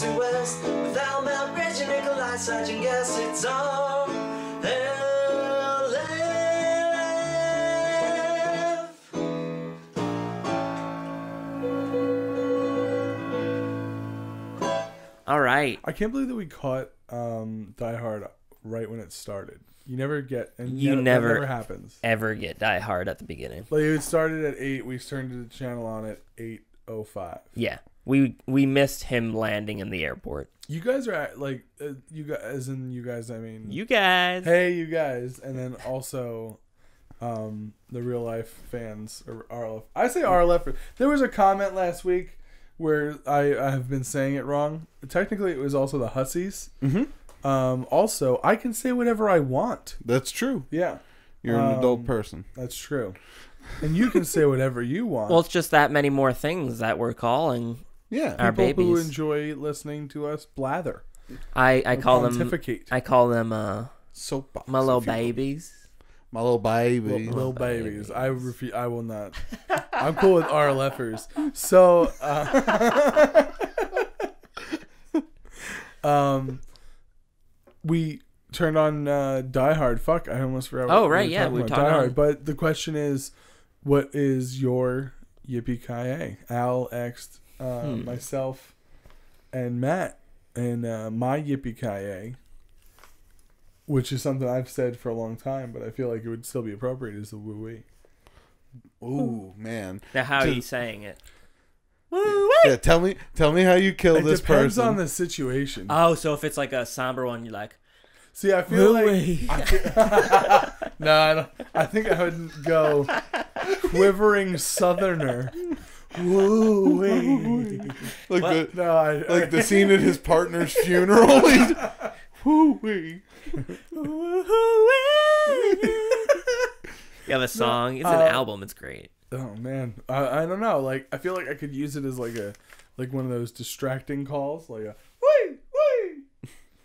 and west. Without Mount Bridge and Nikolai, Sergeant, yes, it's RLF. All right. I can't believe that we caught Die Hard right when it started. You never get, and You that never happens. ever get Die Hard at the beginning. Like it started at 8. We turned the channel on at 8:05. Yeah. We missed him landing in the airport. You guys are like you guys, as in you guys. I mean, You guys. hey, you guys, and then also the real life fans or RLF. I say RLF. There was a comment last week where I have been saying it wrong. Technically, it was also the Hussies. Mm-hmm. Also, I can say whatever I want. That's true. Yeah. You're an adult person. That's true. And you can say whatever you want. Well, it's just that many more things that we're calling Yeah. our People who babies. enjoy listening to us blather. I call them pontificate. I call them Soapbox. my little if you will. babies. My little baby. Little babies. I refuse. I will not. I'm cool with RLFers. So, we turned on Die Hard. Fuck, I almost forgot. Oh, what right, were yeah, talking we about talked Die on- Hard. But the question is, what is your yippee-ki-yay? Al, X, myself, and Matt. And my yippee-ki-yay, which is something I've said for a long time, but I feel like it would still be appropriate, is the woo-wee. Ooh, man. Now, how are Just- you saying it? Yeah, tell me how you kill It this depends person. on the situation. Oh, so if it's like a somber one, you're like, See, I feel Woo-wee. no, I don't. I think I would go quivering southerner. Woo-wee. like What? the No, like the scene at his partner's funeral. Woo-wee. you have a song. It's an album. It's great. Oh man, I don't know. Like I feel like I could use it as like one of those distracting calls, like a wee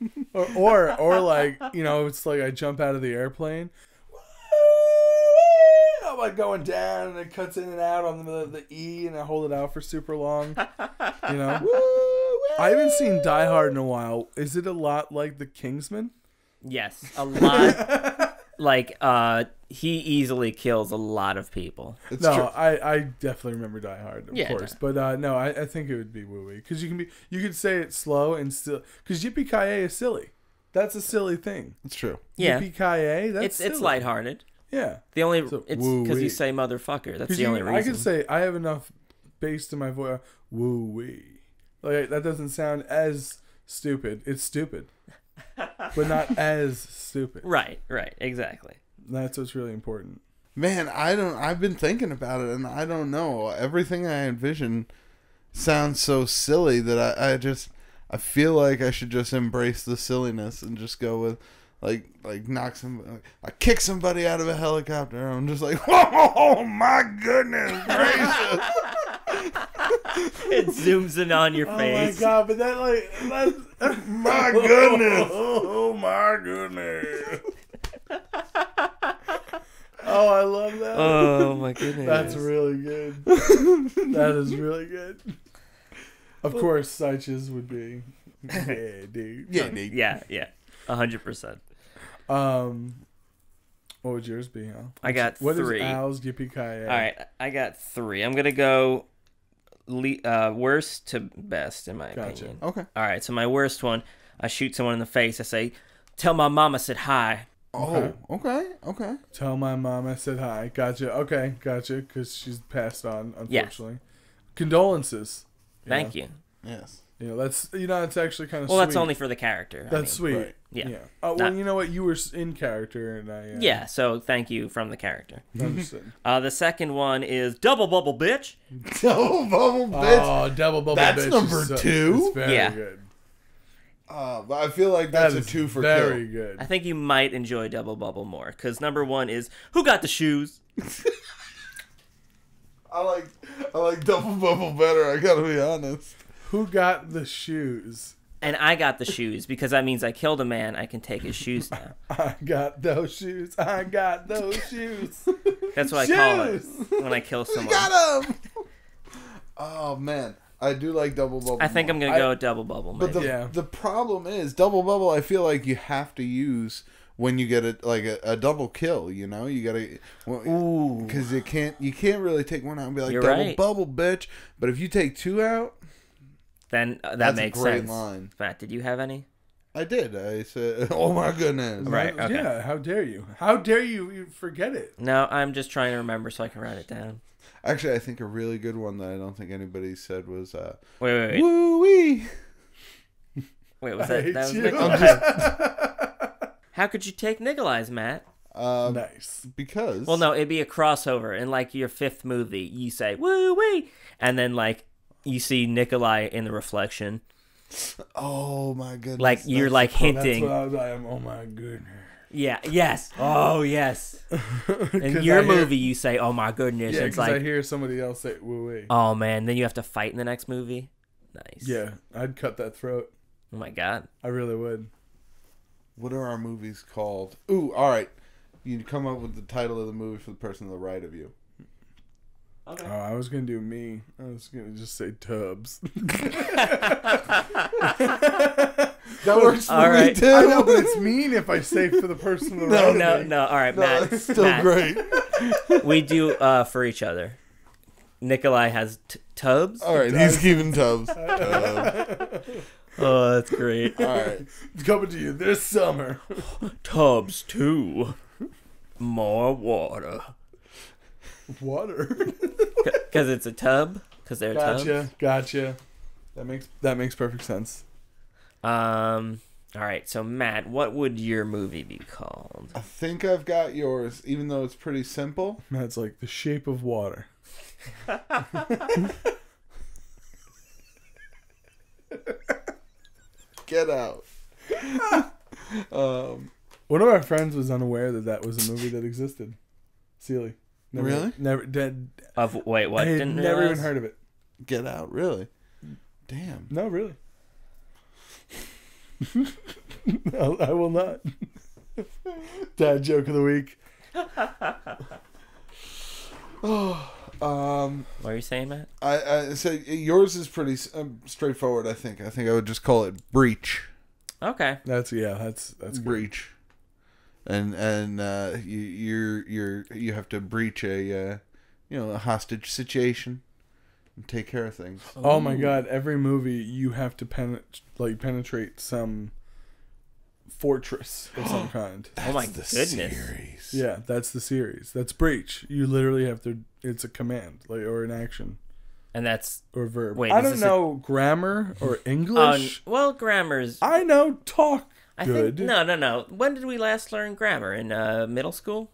wee, or like it's like I jump out of the airplane. I'm like going down and it cuts in and out on the E and I hold it out for super long. I haven't seen Die Hard in a while. Is it a lot like The Kingsman? Yes, a lot. Like, he easily kills a lot of people. It's No, true. I definitely remember Die Hard, of Yeah, course. But no, I think it would be woo-wee. Because you could say it slow and still... Because yippee-ki-yay is silly. That's a silly thing. It's true. Yeah. Yippee-ki-yay, that's It's silly. lighthearted. Yeah. The only So, it's because woo-wee. you say motherfucker. That's the only reason. I can say, I have enough bass to my voice. Woo-wee. Like, that doesn't sound as stupid. It's stupid. But not as stupid. Right, exactly. That's what's really important. Man, I've been thinking about it and I don't know. Everything I envision sounds so silly that I feel like I should just embrace the silliness and just go with like I kick somebody out of a helicopter. I'm just like, oh my goodness gracious. It zooms in on your face. Oh my god, but that's My goodness. Oh my goodness. Oh, I love that. Oh my goodness. That's really good. That is really good. Of course, Seiches would be. Yeah, dude. Yeah, dude. Yeah, 100%. What would yours be, Al? I got What 3. is Al's yippee-ki-yay? All right, I got 3. I'm gonna go worst to best in my Gotcha. opinion. Okay. All right, so my worst one, I shoot someone in the face. I say, "Tell my mama I said hi." Oh, okay. Tell my mom I said hi. Gotcha. Okay, gotcha. Because she's passed on, unfortunately. Condolences. Thank you. Yes. That's it's actually kind of Well, sweet. that's only for the character. That's sweet. Right. Yeah. Oh, well, Not- you know what? You were in character, and I. Yeah, so thank you from the character. Understood. The second one is double bubble bitch. Double bubble bitch. Oh, double bubble. That's bitch number is 2? It's very Yeah. good. But I feel like that's That a is 2 for very kill. good. I think you might enjoy double bubble more because number 1 is who got the shoes. I like double bubble better. I gotta be honest. Who got the shoes? And I got the shoes because that means I killed a man. I can take his shoes now. I got those shoes. I got those shoes. That's what I call it when I kill someone. Got him. Oh man, I do like Double Bubble. I think more. I'm gonna go with Double Bubble. But Maybe. the problem is Double Bubble. I feel like you have to use when you get a double kill. You know, you gotta because you can't really take one out and be like You're Double right. Bubble, bitch. But if you take two out, Then that that's makes a great sense. line. Matt, did you have any? I did. I said, "Oh my goodness!" Right. Okay. Yeah. How dare you? How dare you forget it? No, I'm just trying to remember so I can write it down. Actually, I think a really good one that I don't think anybody said was Wait. "Woo wee." Wait, was I that was hate you. Nikolai? How could you take Nikolai's, Matt? Nice. Because Well, no, it'd be a crossover. In like your fifth movie, you say "woo wee," and then like you see Nikolai in the reflection. Oh my goodness! Like you're That's like That's hinting. what I was like. Oh my goodness. Yeah. Yes. Oh yes. In 'Cause your I hear- movie, you say, "Oh my goodness." Yeah, It's because I like, hear somebody else say "woo wee." oh man. Then you have to fight in the next movie. Nice. Yeah, I'd cut that throat. Oh my god. I really would. What are our movies called? Ooh, all right. You come up with the title of the movie for the person to the right of you. Okay. Oh, I was gonna do me. I was gonna just say Tubbs. That works for All me right. too. I know, but it's mean if I say for the person to the right No, of me. no. All right, No, Matt. it's still Matt, great. We do for each other. Nikolai has tubs. All right, he's keeping Tubbs. Oh, that's great. All right. It's coming to you this summer. Tubs too. More water. Water. Because it's a tub. Because they're tubs. Gotcha. That makes perfect sense. All right. So Matt, what would your movie be called? I think I've got yours, even though it's pretty simple. Matt's like The Shape of Water. Get out. One of our friends was unaware that was a movie that existed. Sealy. Really? Never. Dead. Wait, what? I had Didn't never realize? even heard of it. Get out. Really? Damn. No, really. I will not. Dad joke of the week. What are you saying, Matt? I say yours is pretty straightforward. I think I would just call it Breach. Okay. That's good. Breach, and you have to breach a a hostage situation and take care of things. Oh my god! Every movie you have to penetrate some fortress of some kind. Oh my the goodness. series. Yeah, that's the series. That's Breach. You literally have to. It's a command, or an action, And that's or verb. Wait, I is don't this know grammar or English. well, grammar's. I know talk. I Good. think no. When did we last learn grammar in middle school?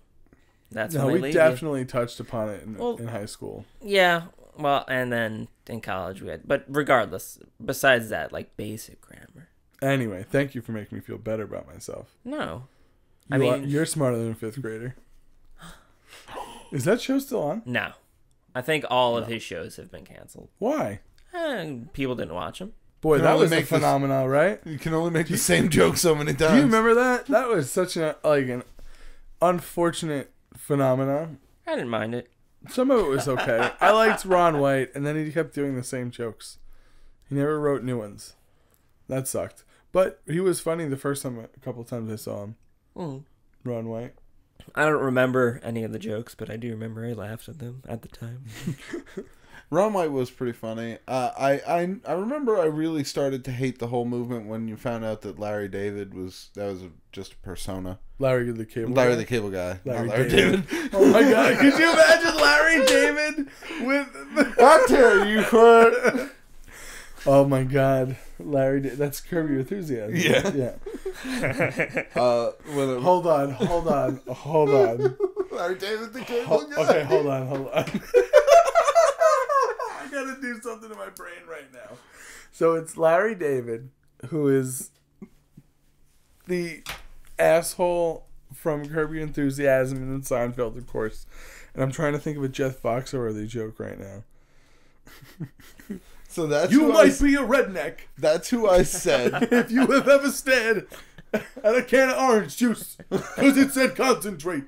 That's No, when we they leave definitely touched upon it Well- in high school. you. Yeah. Well, and then in college we had, but regardless, besides that, like basic grammar. Anyway, thank you for making me feel better about myself. No. You're smarter than a fifth grader. Is that show still on? No. I think all of his shows have been canceled. Why? People didn't watch them. Boy, Can that only was a make this- phenomenon, right? You can only make the same joke so many times. Do you remember that? That was such an unfortunate phenomenon. I didn't mind it. Some of it was okay. I liked Ron White, and then he kept doing the same jokes. He never wrote new ones. That sucked. But he was funny the first time, a couple times I saw him. Ron White. I don't remember any of the jokes, but I do remember I laughed at them at the time. Ron White was pretty funny. I remember I really started to hate the whole movement when you found out that Larry David was just a persona. Larry the Cable Larry Guy. the Cable Guy. Larry Not Larry David. David. Oh my god, could you imagine Larry David with... I tell you what. Oh my god. That's Curb Your Enthusiasm. Yeah. Hold on. Larry David the Cable Guy. Okay, hold on. I gotta do something to my brain right now. So it's Larry David, who is the asshole from Curb Your Enthusiasm and then Seinfeld, of course. And I'm trying to think of a Jeff Foxworthy joke right now. So that's You who might be a redneck That's who I said. if you have ever stared at a can of orange juice because it said concentrate.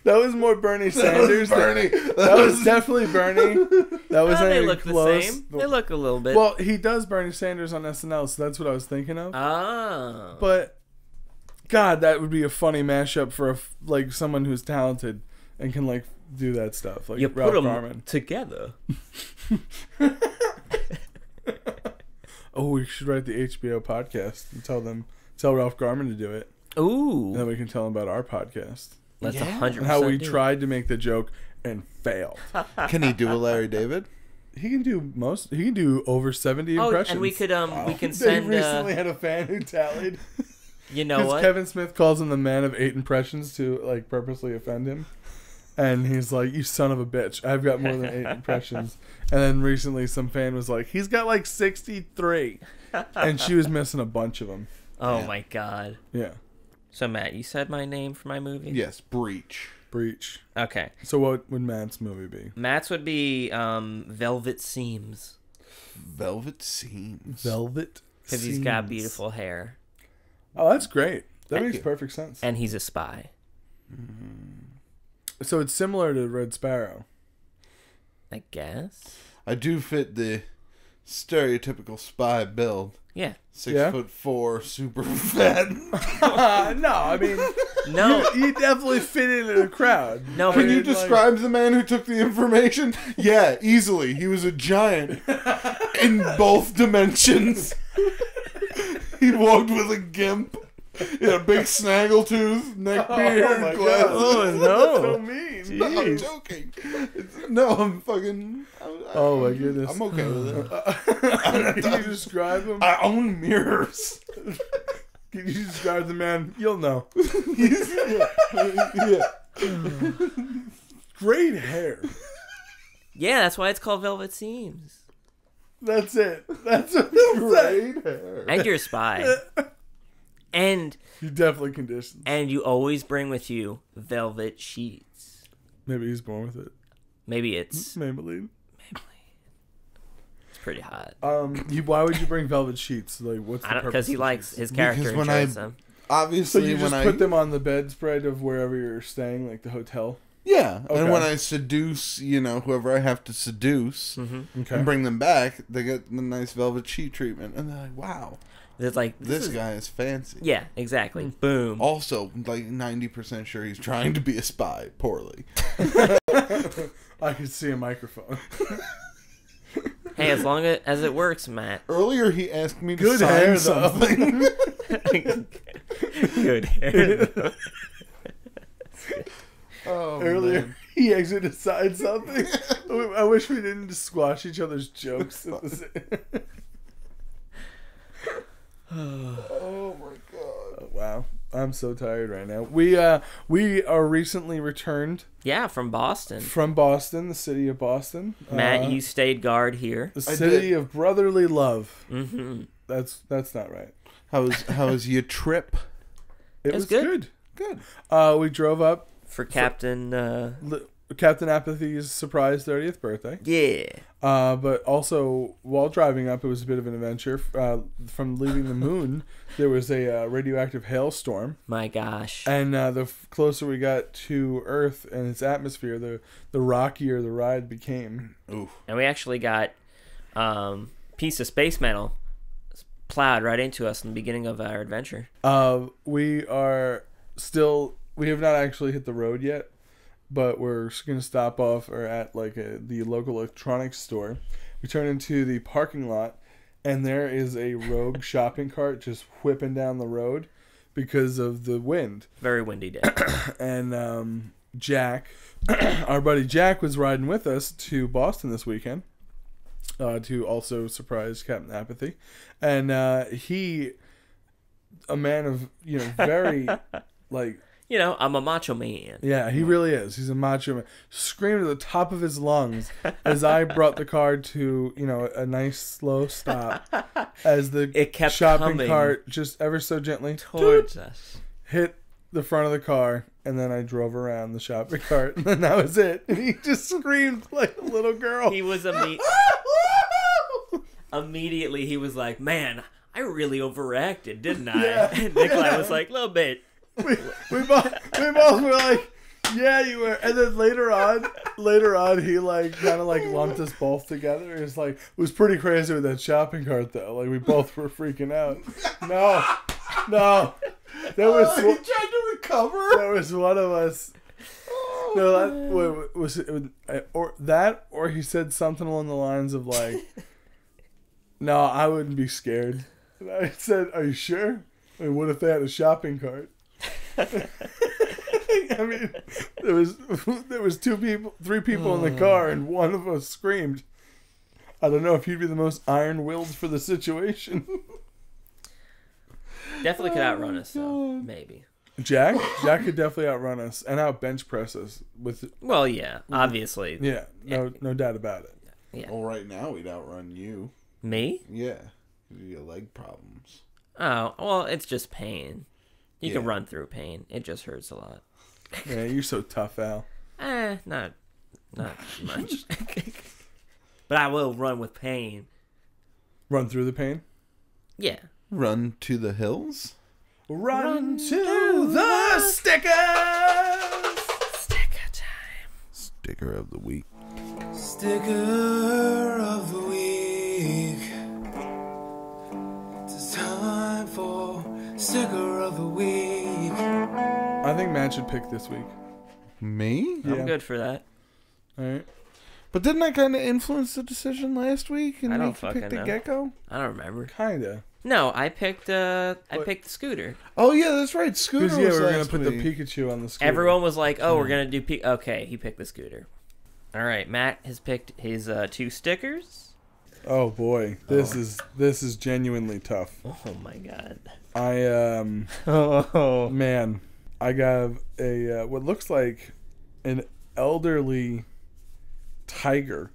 That was more Bernie Sanders. Bernie. That was definitely Bernie. That was They look the close. same. They look a little bit. Well, he does Bernie Sanders on SNL, so that's what I was thinking of. Oh. But God, that would be a funny mashup for like someone who's talented and can like do that stuff. Like You Ralph put them Garman. together. Oh, we should write the HBO podcast and tell Ralph Garman to do it. Ooh. And then we can tell him about our podcast. That's Yeah. 100%. And how we do it. tried to make the joke and failed. Can he do a Larry David? He can do He can do over 70 impressions. and we can They send. recently had a fan who tallied. You know Because what? Kevin Smith calls him the man of 8 impressions to like purposely offend him. And he's like, "You son of a bitch! I've got more than 8 impressions." And then recently, some fan was like, "He's got like 63," and she was missing a bunch of them. Oh Yeah. my god. Yeah, So Matt, you said my name for my movie? Yes, Breach. Breach. Okay. So what would Matt's movie be? Matt's would be Velvet Seams. Velvet Seams. Velvet. Because he's got Seams. beautiful hair. Oh, that's great. That Thank makes you. perfect sense. And he's a spy. So it's similar to Red Sparrow. I guess. I do fit the stereotypical spy build. Yeah. 6'4", super fat. No, I mean, No. you definitely fit into the crowd. No, I but Can you mean, like- describe the man who took the information? Yeah, easily. He was a giant in both dimensions. He walked with a gimp. He had a big snaggletooth, neck beard, my glasses. God. Oh, no. That's so mean. No, I'm joking. No, I'm fucking. Oh my goodness. I'm okay with it. Can you describe him? I own mirrors. Can you describe the man? You'll know. Yeah. Great hair. Yeah, that's why it's called Velvet Seams. That's it. That's what he'll say. Great hair. And you're a spy. And You definitely conditioned. you always bring with you velvet sheets. Maybe he's born with it. Maybe it's Maybelline. it's pretty hot. Why would you bring velvet sheets? Like, what's the I don't purpose because he of likes sheets? his character Because when I- enjoys them. So Obviously, you when just put them on the bedspread of wherever you're staying, like the hotel. Yeah, Okay. and when I seduce, whoever I have to seduce, Okay. and bring them back, they get the nice velvet sheet treatment, and they're like, "Wow, It's like this is- guy is fancy." Yeah, exactly. Boom. Also, like 90% sure he's trying to be a spy poorly. I could see a microphone. Hey, as long as it works, Matt. Earlier, he asked me to Good sign hair, though. something. Good hair. Oh, Earlier, man. he exited side something. I wish we didn't just squash each other's jokes. At the same. Oh my god. Oh, wow, I'm so tired right now. We are recently returned Yeah, from Boston. from Boston, the city of Boston. Matt, you stayed guard here. the I city did. of brotherly love. Mm-hmm. That's not right. How was your trip? It was was good. good. Good. We drove up For Captain, Captain Apathy's surprise 30th birthday. yeah. But also, while driving up, it was a bit of an adventure. From leaving the moon, there was a radioactive hailstorm. My gosh. And the closer we got to Earth and its atmosphere, the rockier the ride became. Oof. And we actually got piece of space metal plowed right into us in the beginning of our adventure. We have not actually hit the road yet, but we're going to stop off or at the local electronics store. We turn into the parking lot, and there is a rogue shopping cart just whipping down the road because of the wind. Very windy day. And Jack, our buddy Jack, was riding with us to Boston this weekend to also surprise Captain Apathy. And he, a man of, very, I'm a macho man. yeah, he really is. He's a macho man. Screamed at the top of his lungs as I brought the car to, a nice slow stop as the It kept shopping coming cart just ever so gently Towards us. hit the front of the car, and then I drove around the shopping cart, and then that was it. And he just screamed like a little girl. He was immediately he was like, man, I really overreacted, didn't I? Yeah. And Nikolai was like, a little bit. we both were like, Yeah, you were. And then later on, he like kind of like lumped us both together. It was pretty crazy with that shopping cart though. Like we both were freaking out. No. There was he tried to recover. There was one of us. No, or he said something along the lines of like, "No, I wouldn't be scared." And I said, "Are you sure? I mean, what if they had a shopping cart?" I mean, there was three people in the car, and one of us screamed. I don't know if he'd be the most iron-willed for the situation. Definitely could outrun us, though. Maybe. Jack could definitely outrun us and out bench press us with. Well, yeah, obviously. Yeah, no doubt about it. Yeah. Well, right now we'd outrun you. Me? Yeah, you got leg problems. Oh, well, it's just pain. You can run through pain. It just hurts a lot. Yeah, you're so tough, Al. Not much. But I will run with pain. Run through the pain? Yeah. Run to the hills? Run to the stickers! Sticker time. Sticker of the week. Sticker of the week. It's time for sticker of the week. I think Matt should pick this week. Me? Yeah. I'm good for that. All right. But didn't I kind of influence the decision last week? And I don't make you fucking pick the know. gecko? I don't remember. Kinda. No, I picked the scooter. Oh yeah, that's right. Scooter Because was we're gonna last put week. the Pikachu on the scooter. Everyone was like, "Oh, we're gonna do okay." He picked the scooter. All right, Matt has picked his 2 stickers. Oh boy, this is genuinely tough. Oh my god. Oh man, I got a what looks like an elderly tiger.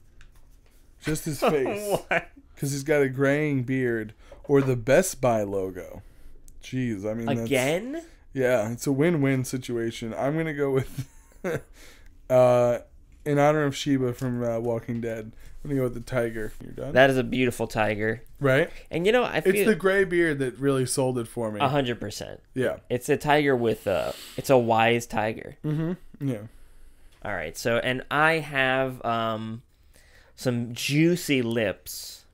Just his face, What? because he's got a graying beard, or the Best Buy logo. Jeez, I mean Again? Yeah, it's a win-win situation. I'm gonna go with, in honor of Sheba from Walking Dead. I'm gonna go with the tiger. You're done, That is a beautiful tiger. right? And I feel It's the gray beard that really sold it for me. 100%. Yeah. It's a tiger with it's a wise tiger. Yeah. All right. So, and I have some juicy lips.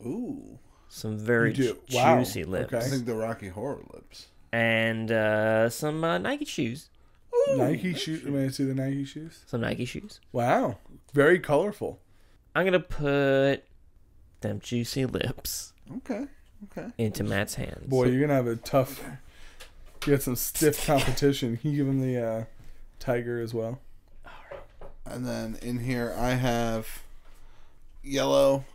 Ooh. Some very You do? Wow. juicy lips. I Okay. think the Rocky Horror lips. And some Nike shoes. Ooh, Nike shoes. May I see the Nike shoes? Some Nike shoes. Wow. Very colorful. I'm going to put them juicy lips Okay. into Matt's hands. Boy, you're gonna have a tough. You got some stiff competition. Can you give him the tiger as well? And then in here I have yellow.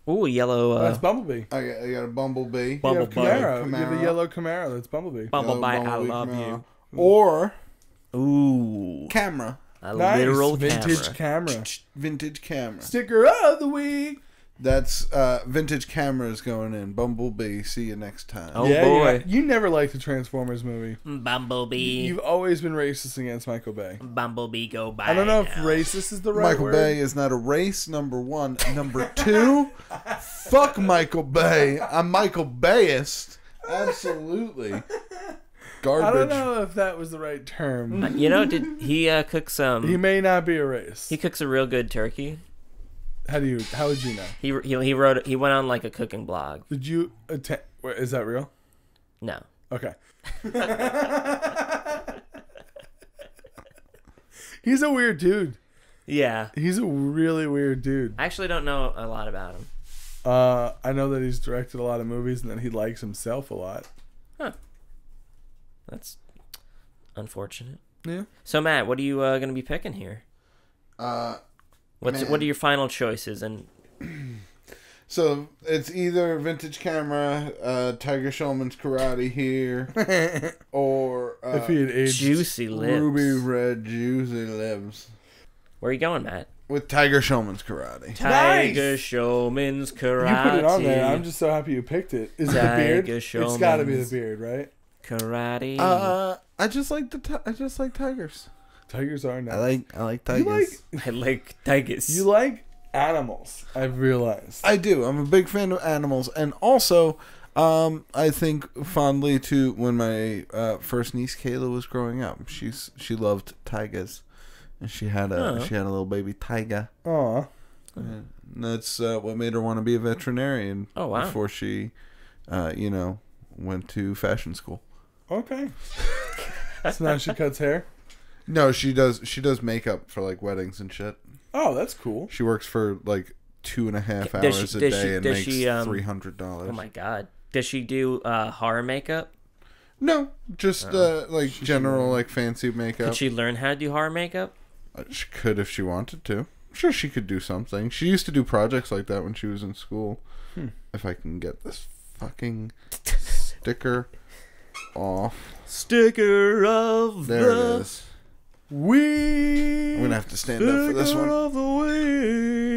Ooh, yellow. That's Bumblebee. I got a bumblebee. You have Bumblebee. Camaro. You Camaro. have the yellow Camaro. That's Bumblebee. Bumblebee, I Yellow love Camaro. you. Or Ooh. camera. A Nice. literal Vintage camera. camera. Vintage camera. Sticker of the week. That's vintage cameras going in. Bumblebee. See you next time. Oh, boy. You never liked the Transformers movie. Bumblebee. You've always been racist against Michael Bay. Bumblebee, go by. I don't know if now. racist is the right Michael word. Bay is not a race, number 1. Number 2, fuck Michael Bay. I'm Michael Bayist. Absolutely. Garbage. I don't know if that was the right term. Did he cook some? He may not be a race. He cooks a real good turkey. How would you know? He went on like a cooking blog. Did you attend? Is that real? No. Okay. He's a weird dude. Yeah. He's a really weird dude. I actually don't know a lot about him. I know that he's directed a lot of movies and that he likes himself a lot. Huh. That's unfortunate. Yeah. So Matt, what are you going to be picking here? Man. What are your final choices? And So it's either vintage camera, Tiger Showman's karate here, or If he had aged. juicy lips. ruby red juicy lips Where are you going, Matt? with Tiger Showman's karate. Tiger Showman's karate. You put it on there. I'm just so happy you picked it. Is it the beard? Tiger It's got to be the Showman's beard, right? karate. I just like tigers. Tigers are nice. I like You like I like tigers. you like animals. I've realized. I do. I'm a big fan of animals, and also I think fondly to when my first niece Kayla was growing up. She loved tigers, and she had a little baby tiger. Aw. And that's what made her want to be a veterinarian. Oh, wow. Before she, went to fashion school. Okay. So now she cuts hair? No, she does makeup for like weddings and shit. Oh, that's cool. She works for like 2.5 Does hours she- a does day she- and does makes she, $300. Oh my god. Does she do horror makeup? No, just like general like fancy makeup. Could she learn how to do horror makeup? She could if she wanted to. I'm sure she could do something. She used to do projects like that when she was in school. If I can get this fucking sticker off. Sticker of There it is. Week. I'm gonna have to stand up for this one. Of the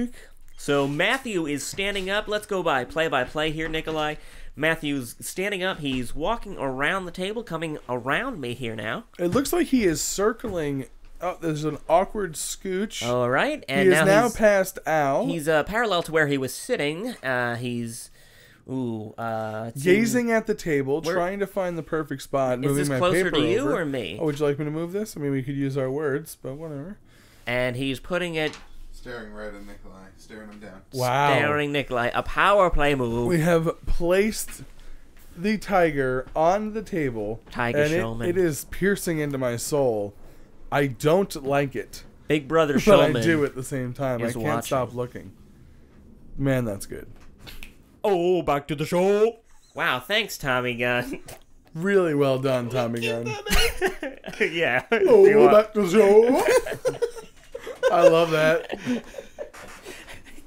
week. So Matthew is standing up. Let's go by play here, Nikolai. Matthew's standing up. He's walking around the table, coming around me here now. It looks like he is circling. Oh, there's an awkward scooch. All right, and He is now he's past Al. he's parallel to where he was sitting. He's gazing at the table, Where- trying to find the perfect spot. Is Moving this my closer paper to you over. or me? Oh, would you like me to move this? I mean, we could use our words, but whatever. And he's putting it, Staring right at Nikolai, staring him down. Wow. staring Nikolai. A power play move. We have placed the tiger on the table, Tiger and Showman. it is piercing into my soul. I don't like it, Big Brother but Showman. I do at the same time. I is can't watching. stop looking. Man, that's good. Oh, back to the show. Wow, thanks, Tommy Gunn. Really well done, Tommy Gunn. Yeah. Oh, back to the show. I love that.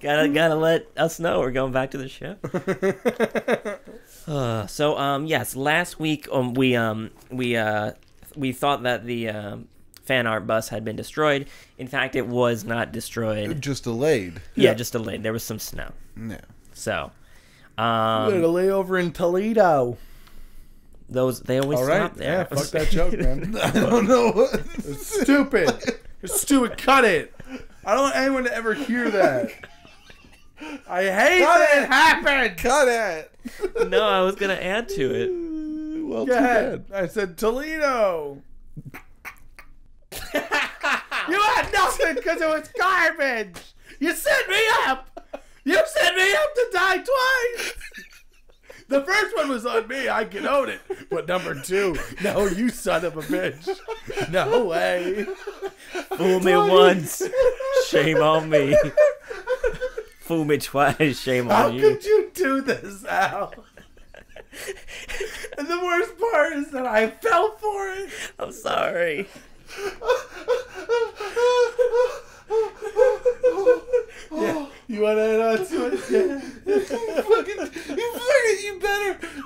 Gotta let us know we're going back to the show. Yes, last week we thought that the fan art bus had been destroyed. In fact, it was not destroyed. Just delayed. Yeah, just delayed. There was some snow. No. So, We had a layover in Toledo. they always All stop right, there. yeah, fuck that joke, man. I don't know what. It's stupid. It's stupid. Cut it. I don't want anyone to ever hear that. I hate that it happened. Cut it. No, I was gonna add to it. Well, Go too ahead. I said Toledo. You had nothing because it was garbage. You set me up. You set me up to die twice. The first one was on me. I can own it. But number two, no, you son of a bitch. No way. Fool me once, shame on me. Fool me twice, shame How on you. could you do this, Al? And the worst part is that I fell for it. I'm sorry. Yeah. You want to add on to it? Yeah.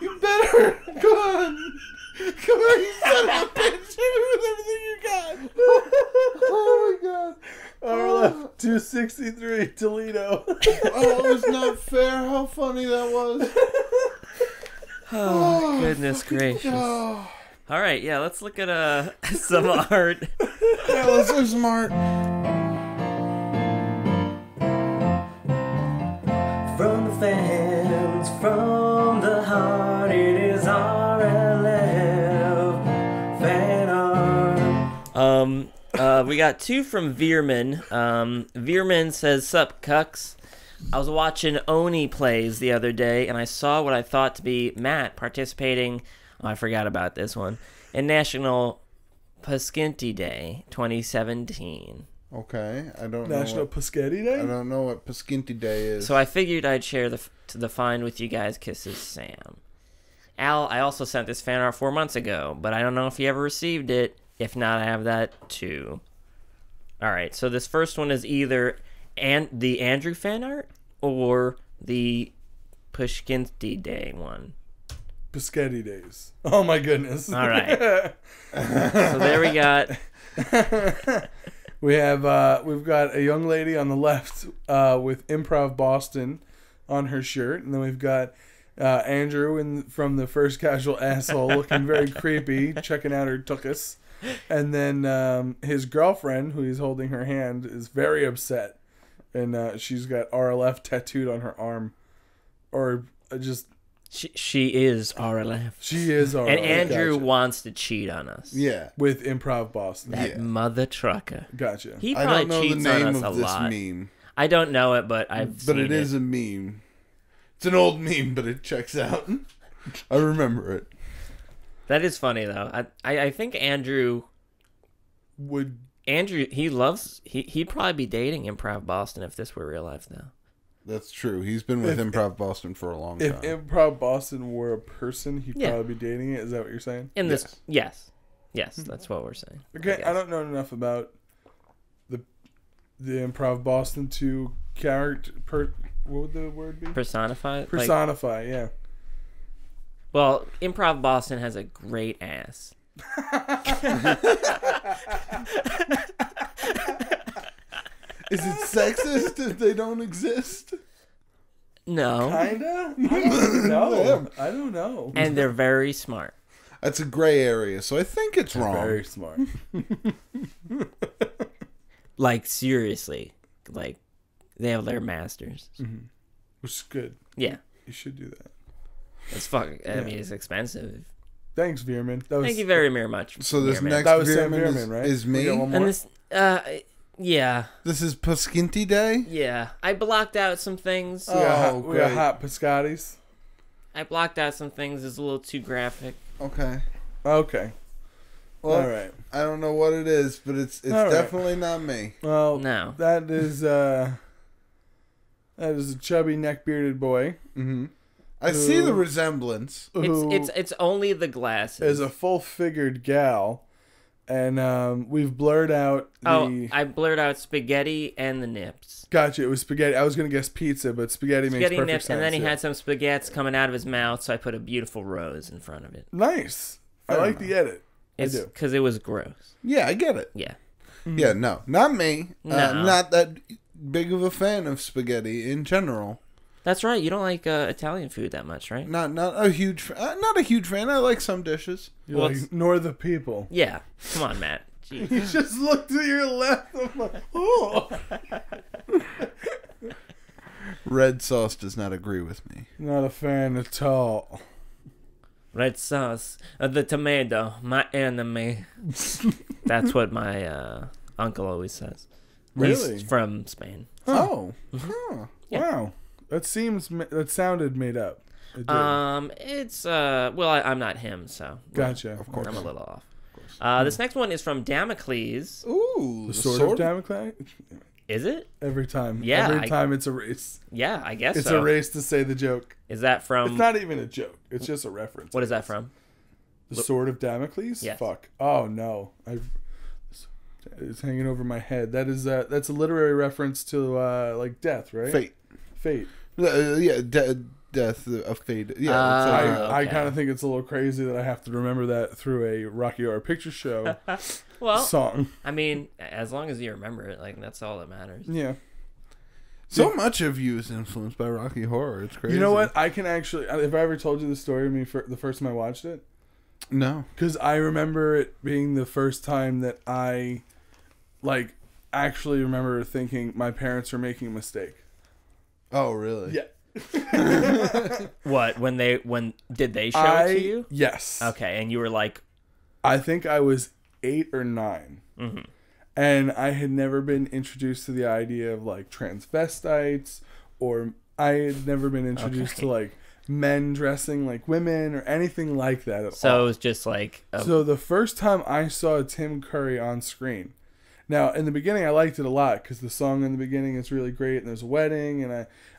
You better. Come on. Come on, you son of a bitch. With everything you got. Oh my god. RLF 263 Toledo. Oh, it was not fair. How funny that was. Oh, goodness gracious. Oh. All right, yeah, let's look at some art. Yeah, let's do some art. From the fans, from the heart, it is RLF fan art. We got two from Veerman. Veerman says, "Sup, cucks. I was watching Oni plays the other day, and I saw what I thought to be Matt participating." Oh, I forgot about this one. In National Pasquinty Day 2017. Okay, I don't know. National Pasquetti I Day? don't know what Pasquinty Day is. So I figured I'd share the find with you guys. Kisses, Sam. Al, I also sent this fan art 4 months ago, but I don't know if you ever received it. If not, I have that too. Alright, so this first one is either the Andrew fan art or the Pasquinty Day one. Pasquetti Days. Oh my goodness. All right. So there we got. We've got a young lady on the left with Improv Boston on her shirt, and then we've got Andrew from the First Casual Asshole looking very creepy, checking out her tuchus, and then his girlfriend, who he's holding her hand, is very upset, and she's got RLF tattooed on her arm, or just She is RLF. She is our And Andrew Gotcha. wants to cheat on us. Yeah. With Improv Boston. That mother trucker. Gotcha. He I probably don't know the cheats on name us a of this lot. meme, I don't know it, but I've seen but it is a meme. It's an old meme, but it checks out. I remember it. That is funny though. I think Andrew he'd probably be dating Improv Boston if this were real life though. That's true. He's been with Improv Boston for a long time. If Improv Boston were a person, he'd Yeah. probably be dating it. Is that what you're saying? In this, yes, that's what we're saying. Okay, I don't know enough about the Improv Boston to what would the word be? Personify. Personify, yeah. Well, Improv Boston has a great ass. Is it sexist if they don't exist? No, Kinda? I don't know. I don't know. and they're very smart. That's a gray area, so I think it's wrong. Very smart. Like seriously, like they have their masters. Which is good. Yeah, You should do that. it's fucking. I mean, it's expensive. Thanks, Veerman. That was, Thank you very much. So this Veerman. next That was Sam Veerman Veerman, right? is We me. got one more? And this, yeah, This is Pasquinty Day. yeah. I blocked out some things. We got, Oh, we got great. hot Piscottis. I blocked out some things. It's a little too graphic. Okay. Okay. Well, All right. I don't know what it is, but it's All right. definitely not me. Well, No. that is a chubby neck bearded boy Mm-hmm. I see the resemblance. who It's only the glasses. is a full figured gal, and we've blurred out the. Oh, I blurred out spaghetti and the nips. Gotcha. It was spaghetti. I was gonna guess pizza, but spaghetti makes Spaghetti perfect nips, sense. and then he yeah. had some spaghettis coming out of his mouth, so I put a beautiful rose in front of it. Nice. I like the edit. It's I do. because it was gross. Yeah, I get it. Yeah. Yeah, no, not me. No. Not that big of a fan of spaghetti in general. That's right. You don't like Italian food that much, right? Not a huge not a huge fan. I like some dishes. You Well, like, it's- nor the people. Yeah. Come on, Matt. Jeez. You just looked to your left. I'm like, oh. Red sauce does not agree with me. Not a fan at all. Red sauce, the tomato, my enemy. That's what my uncle always says. Really? He's from Spain. Oh. Mm-hmm. Huh. Yeah. Wow. That sounded made up. It did. It's well, I'm not him, so Gotcha. Of course. I'm a little off. This next one is from Damocles. Ooh. The sword of Damocles? Is it? Every time. Yeah, Every time it's a race. Yeah, I guess It's so. a race to say the joke. Is that from? It's not even a joke. It's just a reference. What is that from? The sword of Damocles? Yes. Fuck. Oh no. It's hanging over my head. That's a literary reference to like death, right? Fate. Fate. Yeah, death of fate. Yeah. I okay. kind of think it's a little crazy that I have to remember that through a Rocky Horror Picture Show Well, song. I mean, as long as you remember it, like that's all that matters. Yeah. so much of you is influenced by Rocky Horror. It's crazy. You know what? I can actually. Have I ever told you the story of me the first time I watched it? No. Because I remember it being the first time that I, like, actually remember thinking my parents were making a mistake. Oh, really? Yeah. What when did they show it to you? Yes. Okay, and you were like, I think I was 8 or 9. mm-hmm. And I had never been introduced to the idea of, like, transvestites, or I had never been introduced to, like, men dressing like women or anything like that at all. so it was just like, So the first time I saw Tim Curry on screen, now in the beginning I liked it a lot because the song in the beginning is really great and there's a wedding and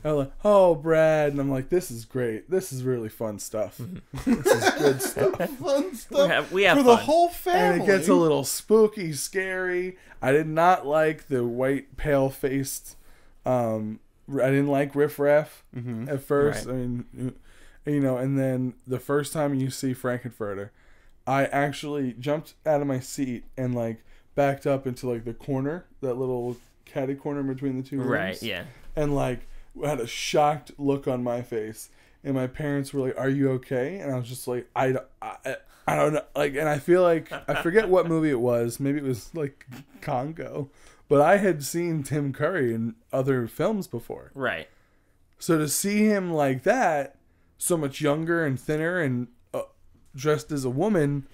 I'm like, oh Brad, and I'm like, this is great, this is really fun stuff, this is good stuff, Fun stuff we have for the fun. whole family. and it gets a little spooky, scary. I did not like the white pale faced. I didn't like Riff Raff at first. Right. I mean, you know, and then the first time you see Frankenfurter, I actually jumped out of my seat and like backed up into like the corner, that little catty corner between the two rooms. right, yeah. And like had a shocked look on my face, and my parents were like, "Are you okay?" And I was just like, I don't know, like, and I feel like I forget what movie it was. Maybe it was like Congo. But I had seen Tim Curry in other films before. Right. So to see him like that so much younger and thinner and dressed as a woman.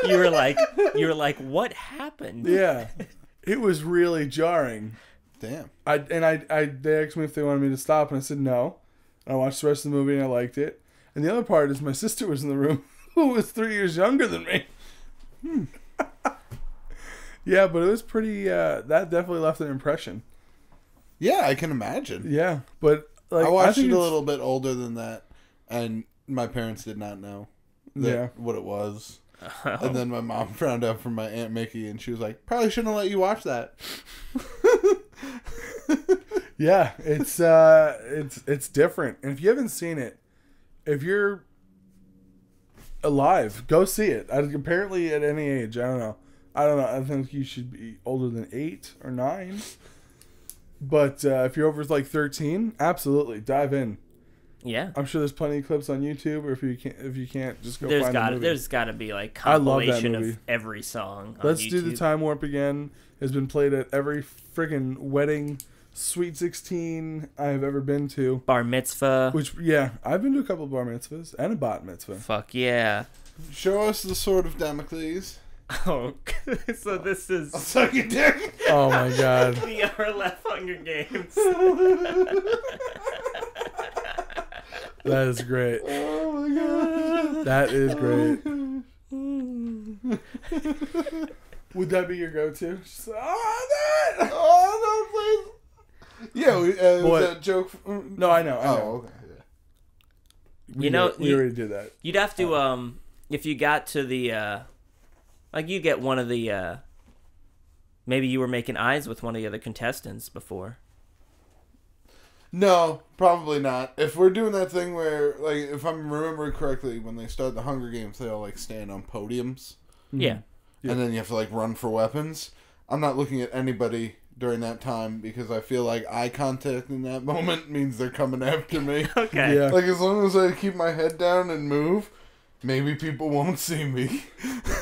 You were like, what happened? Yeah, it was really jarring. Damn. They asked me if they wanted me to stop, and I said no. And I watched the rest of the movie, and I liked it. And the other part is my sister was in the room, who was 3 years younger than me. Yeah, but it was pretty. That definitely left an impression. Yeah, I can imagine. Yeah, but like I watched think it a it's- little bit older than that, and my parents did not know what it was. And then my mom found out from my Aunt Mickey, and she was like, "Probably shouldn't have let you watch that." Yeah, it's different. And if you haven't seen it, if you're alive, go see it. Apparently, at any age, I don't know. I think you should be older than 8 or 9. But if you're over like 13, absolutely dive in. Yeah. I'm sure there's plenty of clips on YouTube, or if you can't, just go There's find the movie. There's got to be like I love that compilation movie. of every song. On Let's YouTube. do the Time Warp again. Has been played at every friggin' wedding, Sweet 16 I have ever been to. Bar mitzvah. Which, yeah, I've been to a couple of bar mitzvahs and a bat mitzvah. Fuck yeah. Show us the Sword of Damocles. Oh, so this is I'll suck your dick. Oh my god. the RLF Hunger Games. That is great. Oh my god. That is great. Would that be your go-to? Just, that! Oh no, please. Yeah, What? was that joke? No, I know. Oh, okay. Yeah. We You know, we already did that. You'd have to if you got to the like you get one of the maybe you were making eyes with one of the other contestants before. No, probably not. If we're doing that thing where, like, if I'm remembering correctly, when they start the Hunger Games, they all, like, stand on podiums. Yeah. Yeah. And then you have to, like, run for weapons. I'm not looking at anybody during that time because I feel like eye contact in that moment means they're coming after me. Okay. Yeah. Like, as long as I keep my head down and move, maybe people won't see me.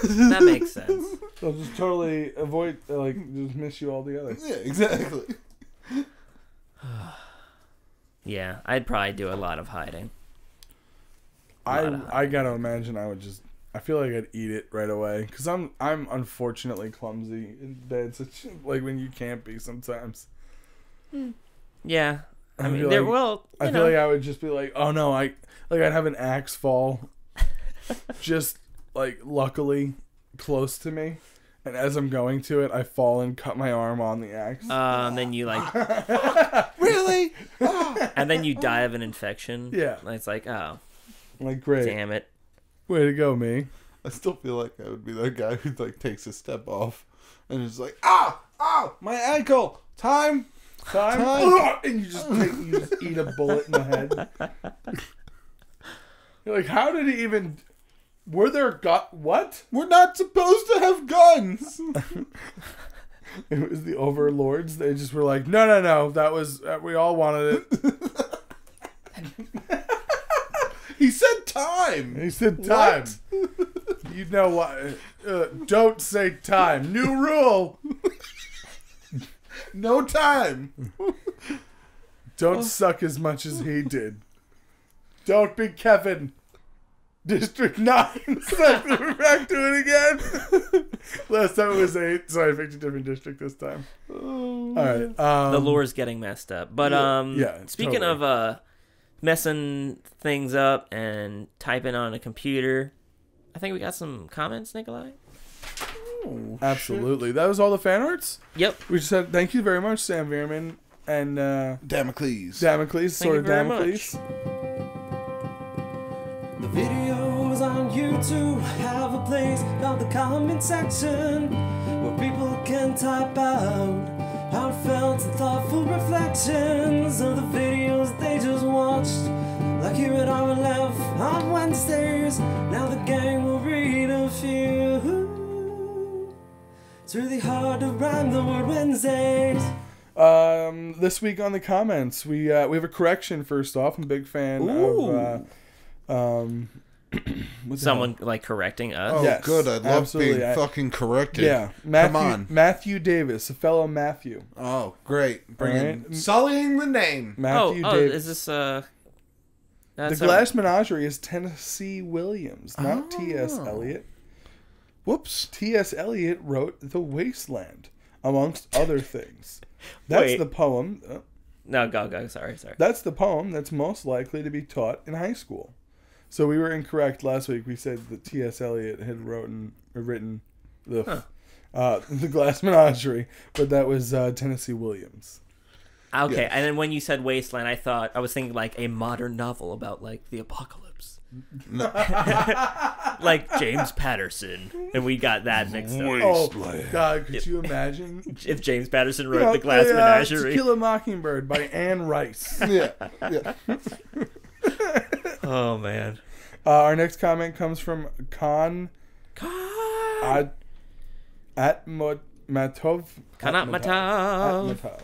That makes sense. They'll just totally avoid, just miss you altogether. Yeah, exactly. Yeah, I'd probably do a lot of hiding. I gotta imagine I feel like I'd eat it right away because I'm unfortunately clumsy in bed, such like when you can't be sometimes. Yeah, I mean, feel there. like- Well, I feel like I would just be like, oh no, I'd have an axe fall, just like luckily close to me, and as I'm going to it, I fall and cut my arm on the axe. and then you like, Really? and then you die of an infection. Yeah. It's like, oh, Like great, damn it. way to go, me. I still feel like I would be that guy who, like, takes a step off and is like, ow, my ankle, time. And you just eat a bullet in the head. You're like, how did he even? Were there what? We're not supposed to have guns. It was the overlords. They just were like, no. That was we all wanted it. He said time. He said time. You know what? Don't say time. New rule. No time. Don't suck as much as he did. Don't be Kevin. District 9. We're back to it again. Last time it was 8, so I picked a different district this time. All right. The lore's getting messed up. But yeah, speaking totally. of messing things up and typing on a computer, I think we got some comments, Nikolai. Absolutely. That was all the fan arts? Yep. We just said thank you very much, Sam Veerman and Damocles. Damocles, Thank Sword you of very Damocles. The videos on YouTube have a place called the comment section where people can type out heartfelt and thoughtful reflections of the videos they just watched. Like here at RLF on Wednesdays, now the gang will read a few. It's really hard to rhyme the word Wednesdays. This week on the comments, we have a correction. First off, I'm a big fan of Someone like correcting us. Oh, Yes, good. I love absolutely. being fucking corrected. Yeah, Come on. Matthew Davis, a fellow Matthew. Oh, great. Bringing Alright. sullying the name. Matthew Oh, Davis. is this That's the Glass Menagerie is Tennessee Williams, not T.S. Eliot. Whoops. T.S. Eliot wrote The Wasteland, amongst other things. That's Wait. the poem. No, go. Sorry. That's the poem that's most likely to be taught in high school. So we were incorrect last week. We said that T.S. Eliot had written the Glass Menagerie, but that was Tennessee Williams. Okay, Yes. and then when you said Wasteland, I was thinking like a modern novel about like the apocalypse. Like James Patterson, and we got that mixed up. Oh God! Could you imagine? If James Patterson wrote The Glass Menagerie. To Kill a Mockingbird by Anne Rice. Yeah. Oh man. Our next comment comes from Khan Atmatov. Kanatmatov.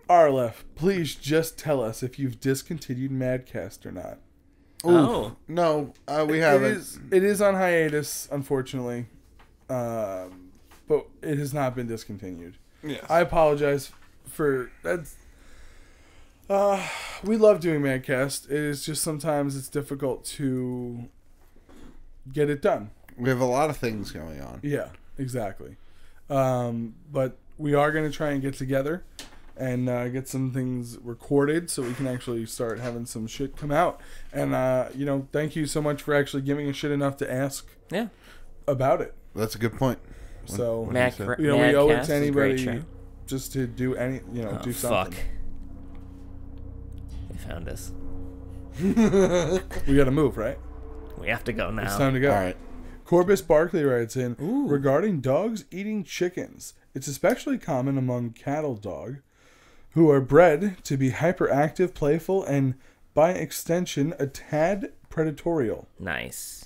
RLF, please just tell us if you've discontinued Madcast or not. Oh. No, we haven't. It is on hiatus, unfortunately, but it has not been discontinued. Yes. I apologize for that. We love doing Madcast. It is just sometimes it's difficult to get it done. We have a lot of things going on. Yeah, exactly. But we are going to try and get together and get some things recorded so we can actually start having some shit come out. And, thank you so much for actually giving a shit enough to ask about it. That's a good point. So, What we you said. owe it Madcast to is a great anybody show. just to do do something. Fuck. They found us. We got to move, right? We have to go now. It's time to go. All right. Corbus Barkley writes in, regarding dogs eating chickens, it's especially common among cattle dog, who are bred to be hyperactive, playful, and, by extension, a tad predatorial. Nice.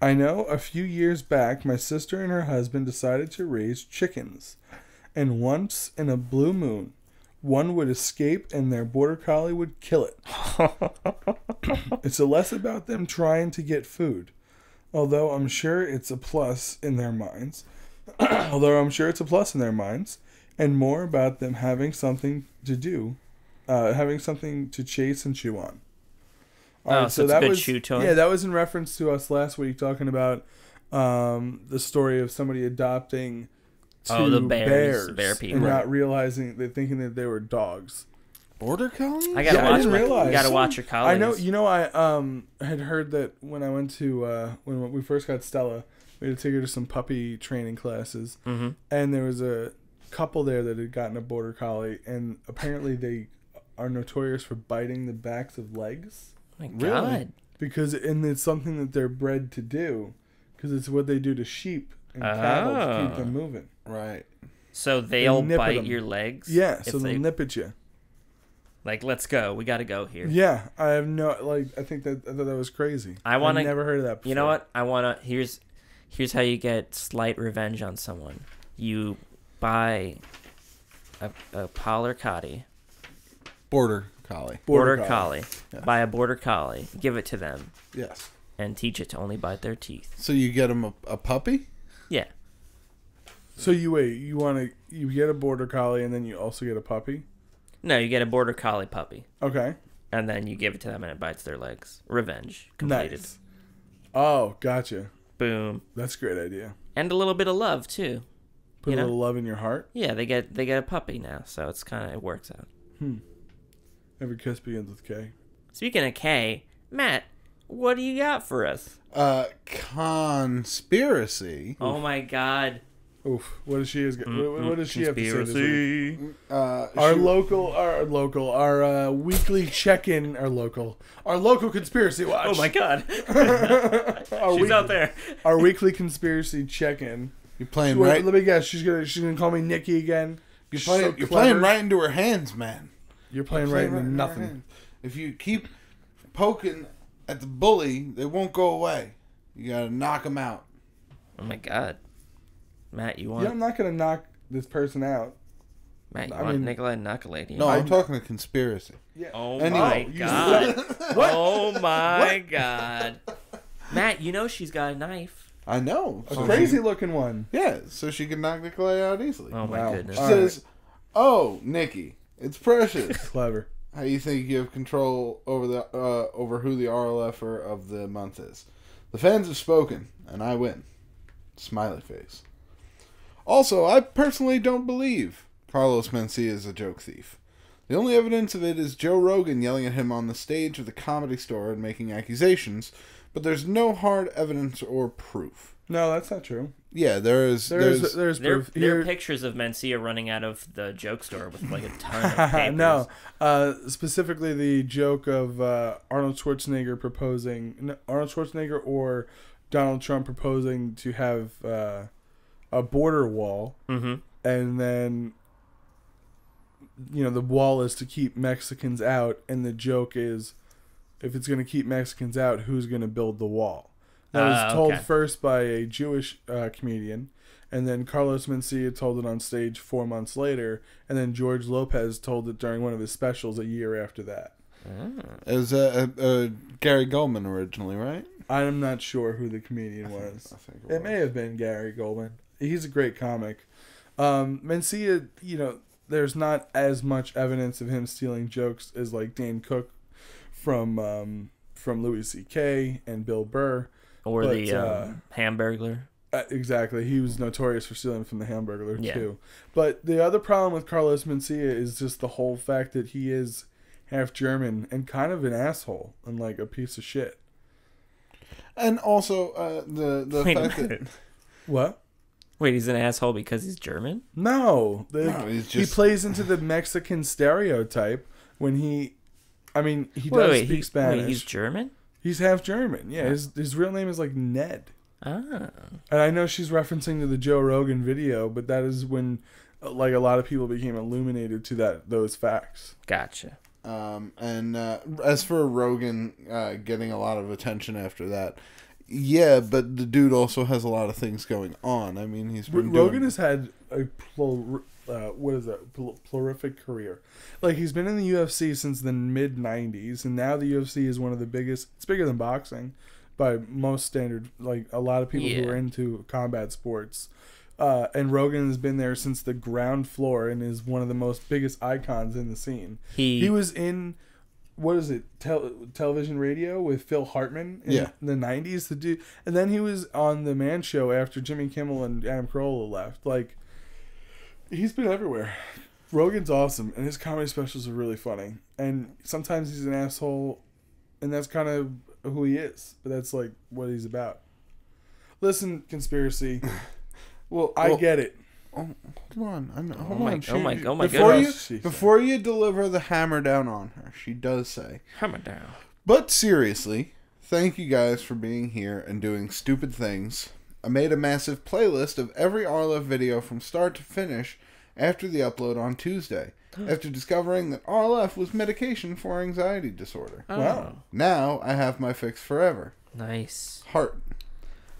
I know a few years back, my sister and her husband decided to raise chickens, and once in a blue moon, one would escape and their border collie would kill it. It's less about them trying to get food, although I'm sure it's a plus in their minds. And more about them having something to do, having something to chase and chew on. So it's a good chew toy? Yeah, that was in reference to us last week talking about the story of somebody adopting two the bear people. and not realizing, thinking that they were dogs. Border collie? I gotta Yeah, I watch. didn't realize. You gotta watch your colleagues. I know. I had heard that when I went to when we first got Stella, we had to take her to some puppy training classes, and there was a couple there that had gotten a border collie, and apparently they are notorious for biting the backs of legs. Oh my God. Because it's something that they're bred to do, because it's what they do to sheep and cattle to keep them moving. Right. So they'll nip at bite them. your legs? Yeah, if so they'll nip at you. Like, let's go. We gotta go here. Yeah, I have no I thought that was crazy. I've never heard of that before. You know what? Here's how you get slight revenge on someone. You buy a Polar Collie. Border collie. Border Collie. Yeah. Buy a Border Collie. Give it to them. Yes. And teach it to only bite their teeth. So you get him a puppy? Yeah. So you get a border collie and then you also get a puppy? No, you get a Border Collie puppy. Okay. And then you give it to them and it bites their legs. Revenge. Completed. Nice. Oh, gotcha. Boom. That's a great idea. And a little bit of love too. Put a little love in your heart. Yeah, they get a puppy now, so it works out. Every kiss begins with K. Speaking of K, Matt, what do you got for us? Conspiracy. Oh my God. Oof. What does she have to say this week? Conspiracy. Our weekly check-in, our local conspiracy watch. Oh my God. Our She's out there. Our weekly conspiracy check-in. You're playing Wait, right. let me guess. She's gonna call me Nikki again. You're So playing clever. right into her hands, man. You're playing right into nothing. If you keep poking at the bully, they won't go away. You gotta knock them out. Oh my God. Matt, you want... Yeah, I'm not gonna knock this person out. Matt, you I want mean- Nikolai Knuckle No, I'm talking a conspiracy. Yeah. Oh Anyway. my God. Oh my God. Matt, you know she's got a knife. I know. A crazy looking one. Yeah, so she can knock Nikolai out easily. Oh my Wow. goodness. She All says, "Oh, Nikki, it's precious. Clever. how you think you have control over the over who the RLFer of the month is. The fans have spoken, and I win. Smiley face. Also, I personally don't believe Carlos Mencia is a joke thief. The only evidence of it is Joe Rogan yelling at him on the stage of the Comedy Store and making accusations, but there's no hard evidence or proof. No, that's not true. Yeah, there's proof. There are pictures of Mencia running out of the joke store with like a ton of papers. No, specifically the joke of Arnold Schwarzenegger or Donald Trump proposing to have a border wall, Mm-hmm. and then the wall is to keep Mexicans out, and the joke is, if it's going to keep Mexicans out, who's going to build the wall? That was told first by a Jewish comedian, and then Carlos Mencia told it on stage 4 months later, and then George Lopez told it during one of his specials a year after that. It was Gary Goldman originally, right? I'm not sure who the comedian was. I think it may have been Gary Goldman. He's a great comic. Mencia, there's not as much evidence of him stealing jokes as like Dan Cook from Louis C.K. and Bill Burr. Or the Hamburglar. Exactly. He was notorious for stealing from the Hamburglar, too. But the other problem with Carlos Mencia is just the whole fact that he is half German and kind of an asshole and like a piece of shit. And also the fact that... What? Wait, he's an asshole because he's German? No. He's just... He plays into the Mexican stereotype when he does speak Spanish. Wait, he's German? He's half German. Yeah, his real name is like Ned. Ah. And I know she's referencing to the Joe Rogan video, but that is when like a lot of people became illuminated to those facts. Gotcha. And as for Rogan getting a lot of attention after that, yeah, but the dude also has a lot of things going on. I mean, Rogan has had a prolific career. Like, he's been in the UFC since the mid-90s, and now the UFC is one of the biggest. It's bigger than boxing by most standard, like a lot of people who are into combat sports. And Rogan has been there since the ground floor and is one of the most biggest icons in the scene. He was in, what is it, television radio with Phil Hartman in the 90s. The dude, and then he was on The Man Show after Jimmy Kimmel and Adam Carolla left. Like, he's been everywhere. Rogan's awesome, and his comedy specials are really funny. And sometimes he's an asshole, and that's kind of who he is. But that's like what he's about. Listen, conspiracy. Well, I get it. Oh, hold on. Oh my goodness. Before you deliver the hammer down on her, she does say, hammer down. But seriously, thank you guys for being here and doing stupid things. I made a massive playlist of every RLF video from start to finish after the upload on Tuesday, after discovering that RLF was medication for anxiety disorder. Oh. Wow. Now I have my fix forever. Nice. Heart.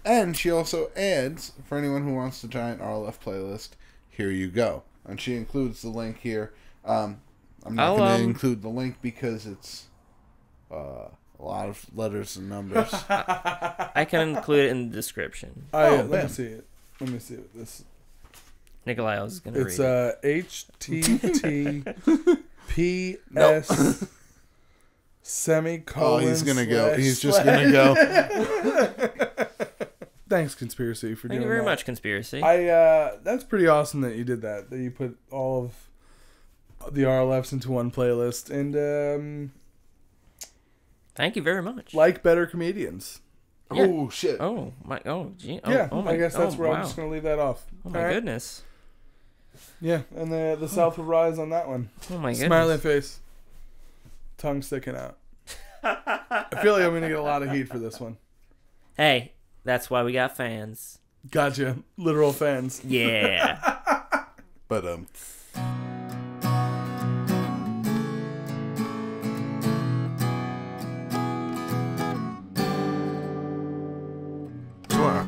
And she also adds, for anyone who wants the giant RLF playlist, here you go. And she includes the link here. I'm not going to include the link because it's a lot of letters and numbers. I can include it in the description. Let me see it. Let me see what this. Nikolai is going to read it. It's HTTPS semicolon. Oh, he's going to go. He's just going to go. Thanks, Conspiracy, for doing that. Thank you very much, Conspiracy. That's pretty awesome that you did that. That you put all of the RLFs into one playlist. And thank you very much. Like better comedians. Yeah. Oh, shit. Oh, my. Oh, gee. Oh, yeah, oh my, I guess that's where wow. I'm just going to leave that off. Oh, my goodness. Yeah, and the South will rise on that one. Oh, my goodness. Smiling face. Tongue sticking out. I feel like I'm going to get a lot of heat for this one. Hey. That's why we got fans. Gotcha. Literal fans. Yeah. But,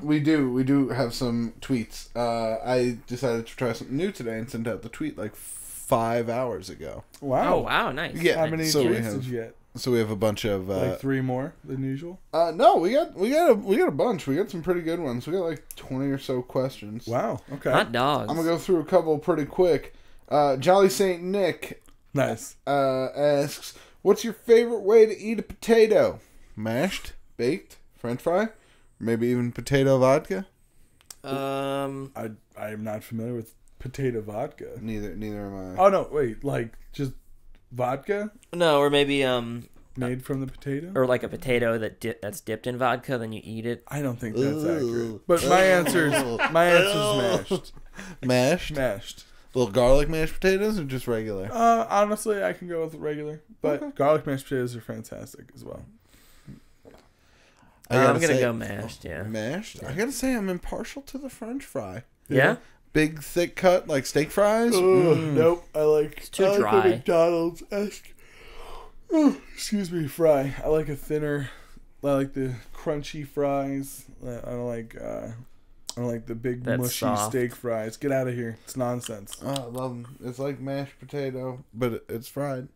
We do have some tweets. I decided to try something new today and sent out the tweet like 5 hours ago. Wow. Oh, wow. Nice. Yeah. How many tweets did you get? So we have a bunch of like 3 more than usual. No, we got a bunch. We got some pretty good ones. We got like 20 or so questions. Wow. Okay. Hot dogs. I'm gonna go through a couple pretty quick. Jolly Saint Nick Nice. Asks, what's your favorite way to eat a potato? Mashed, baked, French fry, maybe even potato vodka? Um, I am not familiar with potato vodka. Neither am I. Oh no, wait, like just vodka no, or maybe made from the potato? or like a potato that's dipped in vodka, then you eat it. I don't think that's accurate. But my answer is mashed. Mashed? Mashed. Little garlic mashed potatoes or just regular? Honestly, I can go with regular, but garlic mashed potatoes are fantastic as well. I'm gonna go mashed. Yeah, Mashed? I gotta say, I'm impartial to the French fry. yeah. Big, thick cut, like steak fries? Nope, I like too I like dry. the McDonald's-esque. Excuse me, fry. I like a thinner. I like the crunchy fries. I don't like the big That's mushy soft. steak fries. Get out of here! It's nonsense. Oh, I love them. It's like mashed potato, but it's fried.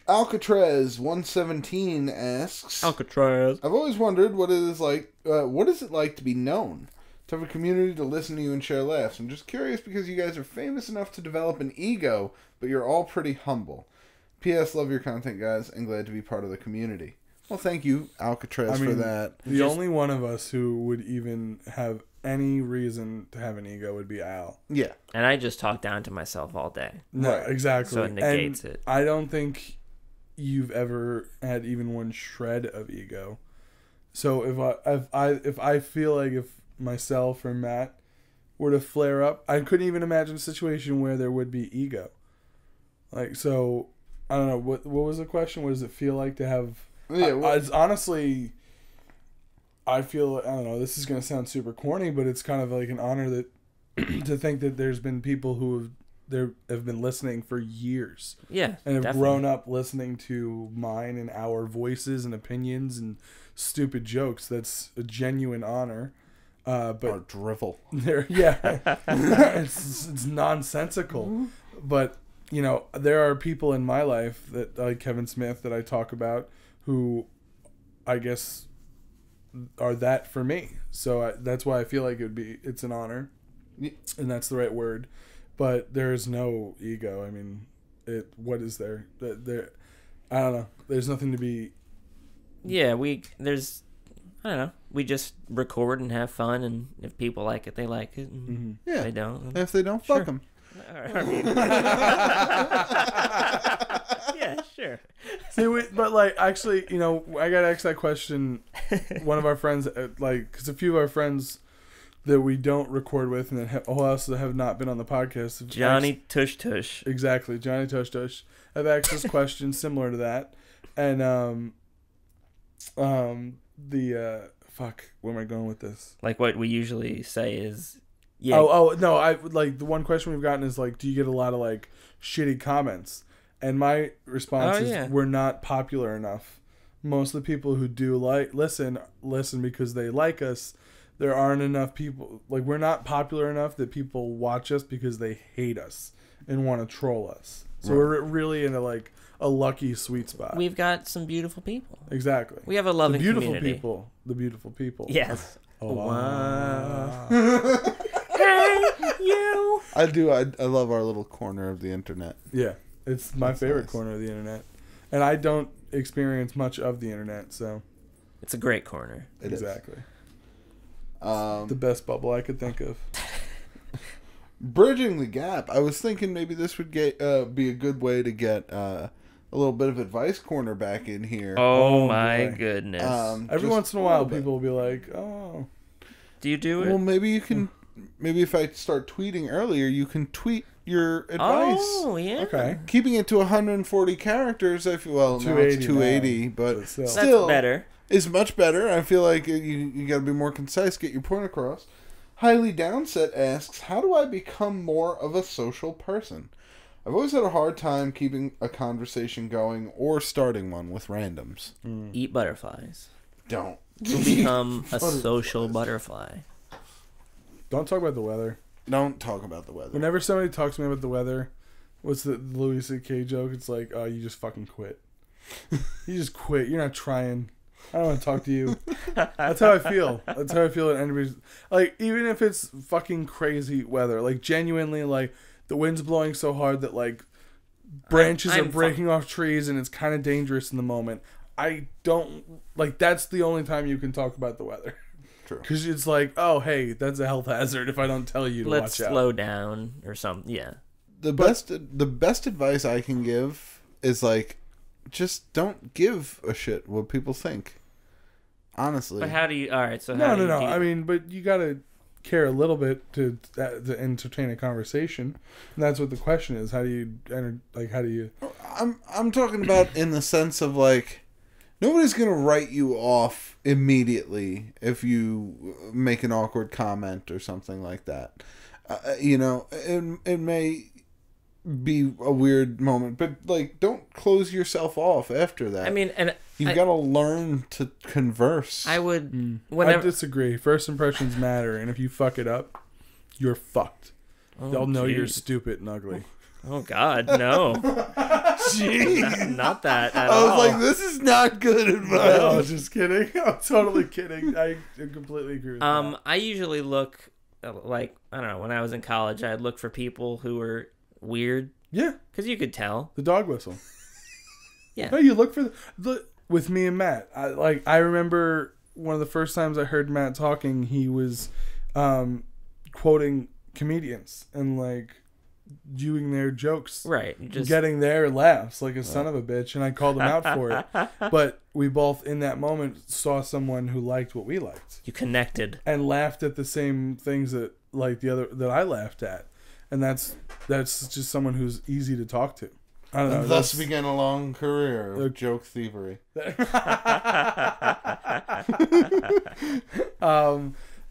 Alcatraz 117 asks, Alcatraz. I've always wondered what is it like to be known, to have a community to listen to you and share laughs. I'm just curious because you guys are famous enough to develop an ego, but you're all pretty humble. P.S. Love your content, guys, and glad to be part of the community. Well, thank you, Alcatraz, for that. The only one of us who would even have any reason to have an ego would be Al. Yeah. And I just talk down to myself all day. No, Right. exactly. So it negates and it. I don't think you've ever had even one shred of ego. So if I feel like if myself or Matt were to flare up, I couldn't even imagine a situation where there would be ego. Like, so I don't know what was the question. What does it feel like to have? Yeah. It's honestly, I feel, I don't know, this is going to sound super corny, but it's kind of like an honor that to think that there's been people who have been listening for years. Yeah, And have definitely. grown up listening to mine and our voices and opinions and stupid jokes. That's a genuine honor. But Or drivel. it's nonsensical. But, you know, there are people in my life that, like Kevin Smith, that I talk about, who I guess are that for me. So that's why I feel like it's an honor, and that's the right word. But there is no ego. I mean, what is there? There, I don't know. There's nothing to be. Yeah, I don't know. We just record and have fun, and if people like it, they like it. And Yeah. They don't. And if they don't, fuck them. I mean, yeah, sure. See, but like, actually, you know, I got asked that question. One of our friends, because a few of our friends that we don't record with, and that also have not been on the podcast, have Johnny Tush Tush. exactly, Johnny Tush Tush, have asked us questions similar to that, and fuck, where am I going with this? Like what we usually say is, yeah. Oh no, I like the one question we've gotten is like, do you get a lot of like shitty comments? And my response is, we're not popular enough. Most of the people who do listen because they like us. There aren't enough people, like, we're not popular enough that people watch us because they hate us and want to troll us. So we're really in a lucky sweet spot. We've got some beautiful people. Exactly. We have a loving the beautiful community. people. The beautiful people. Yes. Oh, wow. Hey, you. I do. I love our little corner of the internet. Yeah. It's my favorite nice. corner of the internet. And I don't experience much of the internet, so. It's a great corner. It is. Exactly. Um, The best bubble I could think of. Bridging the gap. I was thinking maybe this would be a good way to get a little bit of advice corner back in here. Oh, Oh, my boy. goodness. Every Just once in a a while, little bit. people will be like, oh. Do you do it? Well, maybe you can. Maybe if I start tweeting earlier, you can tweet your advice. Oh, yeah. Okay. Keeping it to 140 characters, I feel, well, now 280 it's 280, now, but but still. That's still better. is much better. I feel like you got to be more concise, get your point across. Highly Downset asks, how do I become more of a social person? I've always had a hard time keeping a conversation going or starting one with randoms. Eat butterflies. Don't. You'll become a social butterfly. Don't talk about the weather. Don't talk about the weather. Whenever somebody talks to me about the weather, what's the Louis C.K. joke? It's like, oh, you just fucking quit. You just quit. You're not trying. I don't want to talk to you. That's how I feel. That's how I feel. And anybody's like, even if it's fucking crazy weather, like genuinely, like the wind's blowing so hard that like branches are breaking off trees and it's kind of dangerous in the moment. I don't like. That's the only time you can talk about the weather. True. Because it's like, oh, hey, that's a health hazard if I don't tell you to Let's watch out. slow down or something. Yeah. The best advice I can give is like, just don't give a shit what people think. Honestly. But how do you? All right. So No. do you I mean, but you gotta care a little bit to entertain a conversation, and that's what the question is. How do you How do you? I'm talking about in the sense of like, nobody's gonna write you off immediately if you make an awkward comment or something like that. You know, it may be a weird moment, but like, don't close yourself off after that. I mean, and you've got to learn to converse. I would. I disagree. First impressions matter, and if you fuck it up, you're fucked. They'll know you're stupid and ugly. Oh God, no! Jeez. Not that at I was all. like, this is not good advice. No, just kidding. I'm totally kidding. I completely agree with that. I usually look like, I don't know. When I was in college, I'd look for people who were weird. Yeah, because you could tell. the dog whistle. Yeah. No, you look for with me and Matt. I remember one of the first times I heard Matt talking. He was quoting comedians and like doing their jokes, Right? Just getting their laughs like a son of a bitch, and I called him out for it. But we both in that moment saw someone who liked what we liked you connected. and laughed at the same things that that I laughed at, and that's just someone who's easy to talk to. I don't know. And thus began a long career of joke thievery.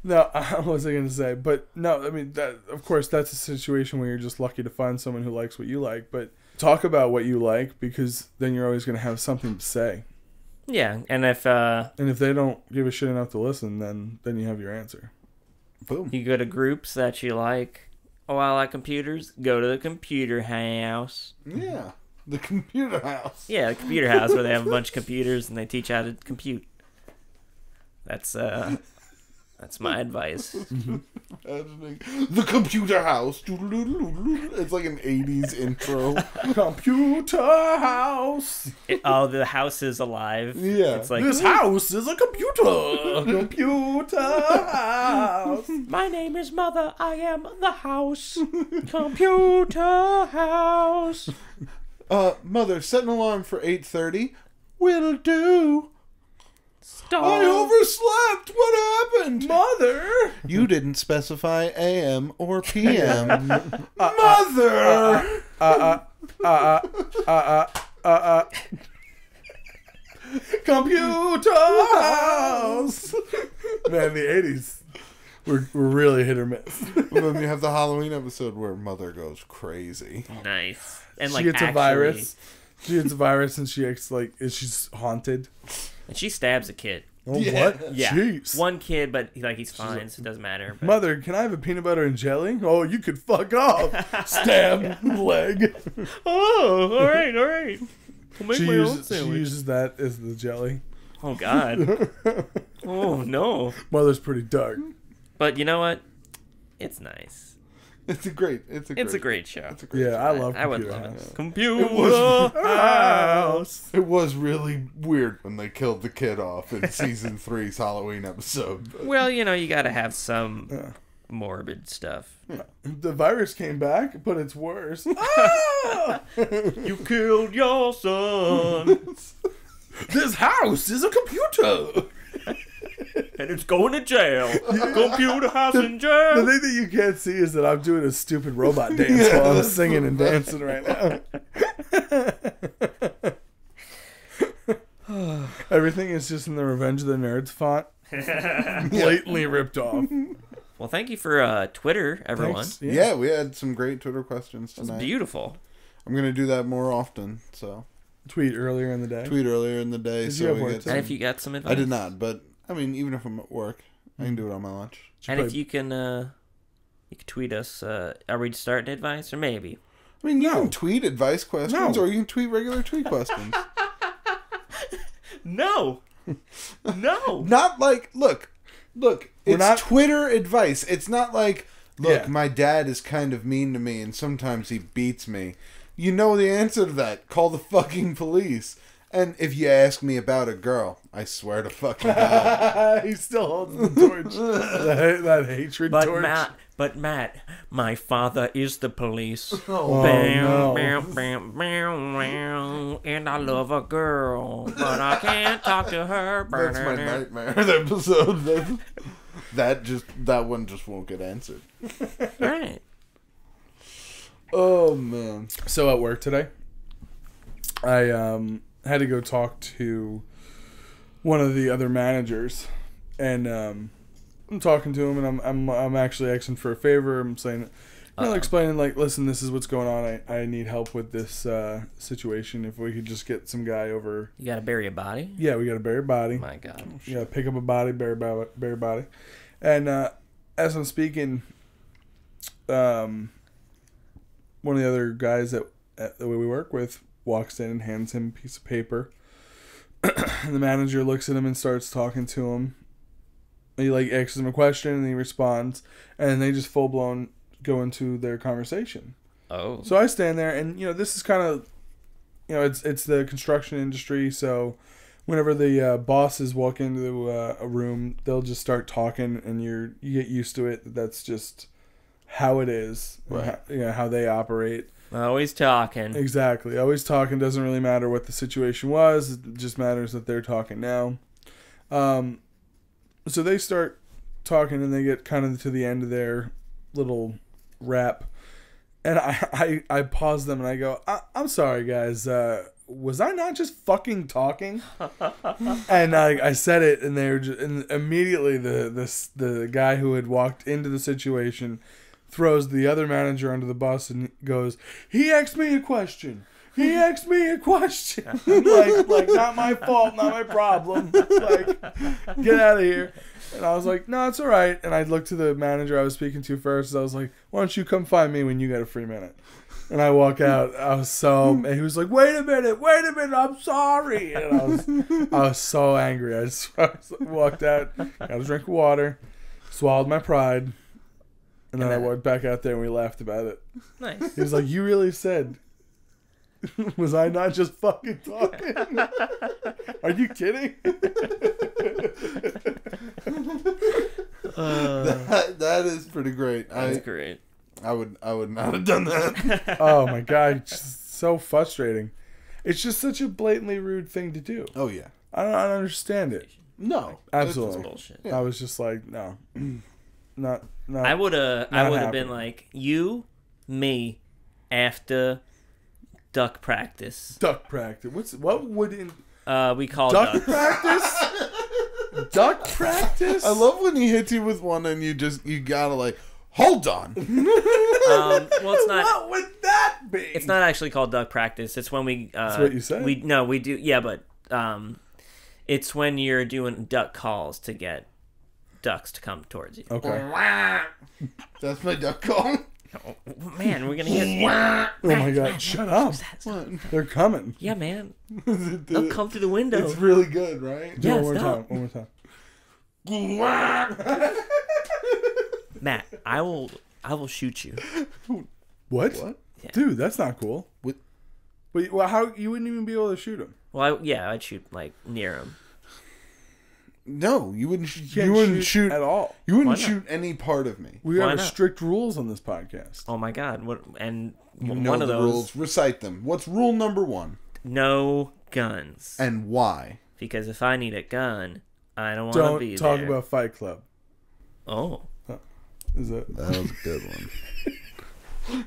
No, what was I going to say? But no, I mean, of course, that's a situation where you're just lucky to find someone who likes what you like. But talk about what you like, because then you're always going to have something to say. Yeah, and if they don't give a shit enough to listen, then you have your answer. Boom. you go to groups that you like, oh, I like computers, go to the computer house. Yeah. The computer house. Yeah, the computer house where they have a bunch of computers and they teach how to compute. That's my advice. The computer house. It's like an 80s intro. Computer house. The house is alive. Yeah. It's like, This house is a computer. Computer house. my name is Mother. I am the house. Computer house. Mother, set an alarm for 8:30. Will do. Stop. I overslept. What happened? Mother. You didn't specify AM or PM. Mother. Computer house. Man, the 80s were really hit or miss. Well, then you have the Halloween episode where Mother goes crazy. Nice. And She gets a virus. She gets a virus and she acts like she's haunted. And she stabs a kid. Oh, Yeah. what? Yeah. Jeez. One kid, but he's fine, so it doesn't matter. But Mother, can I have a peanut butter and jelly? Oh, you could fuck off. Stab leg. oh, all right. I'll make She my own uses sandwich. that as the jelly. Oh, God. Oh, no. Mother's pretty dark. But you know what? It's nice. It's a great show. It's a great Yeah, I love I would Computer love House. it. Computer house. It was really weird when they killed the kid off in season 3's Halloween episode. But Well, you got to have some morbid stuff. The virus came back, but it's worse. Ah! You killed your son. This house is a computer. And it's going to jail. Computer house in The jail. thing that you can't see is that I'm doing a stupid robot dance while I'm singing and dancing right now. Everything is just in the Revenge of the Nerds font. Blatantly ripped off. Well, thank you for Twitter, everyone. Thanks. yeah, we had some great Twitter questions It was tonight. beautiful. I'm going to do that more often, so Tweet earlier in the day. tweet earlier in the day. Did so you have we work get today? And some- if you got some advice. I did not, but I mean, even if I'm at work, I can do it on my lunch. And if you can tweet us, are we starting advice? Or maybe. I mean, you No. can tweet advice questions, No. or you can tweet regular tweet questions. No! No. Not like, look, it's not- Twitter advice. It's not like, look, Yeah. my dad is kind of mean to me and sometimes he beats me. You know the answer to that. Call the fucking police. And if you ask me about a girl, I swear to fucking God. He still holds the torch. that hatred torch. But Matt, my father is the police. Oh, Bam, no. bam, bam, bam, bam, and I love a girl, but I can't talk to her. That's my nightmare episode. That one just won't get answered. Right. Oh, man. So at work today, I had to go talk to one of the other managers, and I'm talking to him, and I'm actually asking for a favor. I'm saying, explaining like, listen, this is what's going on. I need help with this situation. If we could just get some guy over. You gotta bury a body? Yeah, we got to bury a body. My God. You got to pick up a body, bury a body. And as I'm speaking, one of the other guys that we work with walks in and hands him a piece of paper. And the manager looks at him and starts talking to him. He like asks him a question and he responds, and they just full blown go into their conversation. Oh. So I stand there, and this is kind of, it's the construction industry. So whenever the bosses walk into a room, they'll just start talking, and you get used to it. That's just how it is. Right. How they operate. Always talking. Exactly. Always talking. Doesn't really matter what the situation was. It just matters that they're talking now. So they start talking, and they get kind of to the end of their little rap. And I pause them, and I go, I'm sorry, guys. Was I not just fucking talking? And I said it, and they were just, and immediately the guy who had walked into the situation throws the other manager under the bus and goes, he asked me a question. He asked me a question. like, not my fault, not my problem. Like, get out of here. And I was like, no, it's all right. And I looked to the manager I was speaking to first. I was like, why don't you come find me when you got a free minute? And I walk out. And he was like, wait a minute, I'm sorry. And I was so angry. I just walked out, got a drink of water, swallowed my pride. And then I walked back out there and we laughed about it. Nice. He was like, you really said, was I not just fucking talking? Are you kidding? That is pretty great. That's great. I would not have done that. Oh my God. It's just so frustrating. It's just such a blatantly rude thing to do. Oh, yeah. I don't understand it. No. Absolutely. That's bullshit. I was just like, no. Not I would have been happening. like, you, me, after duck practice. Duck practice. What would in We call duck ducks. practice? Duck practice? I love when he hits you with one and you gotta like, hold on. Well, it's not. What would that be? It's not actually called duck practice. It's when we. That's what you said. We do. Yeah, but it's when you're doing duck calls to get ducks to come towards you. Okay. That's my duck call. Oh, man, we're gonna get. Oh my God! Shut up! They're coming. Yeah, man. They'll come through the window. It's really good, right? Do it Yeah, one more stop. time. One more time. Matt, I will shoot you. What? Yeah. Dude, that's not cool. What? Wait, well, how you wouldn't even be able to shoot him? Well, I'd shoot like near him. No, you wouldn't. You You can't wouldn't shoot at all. You wouldn't Why not? shoot any part of me. We Why have not? strict rules on this podcast. Oh my God! What? And You know one of the those. rules. Recite them. What's rule number 1? No guns. And why? Because if I need a gun, I don't want to be Don't talk there. about Fight Club. Oh. Is it? That was a good one.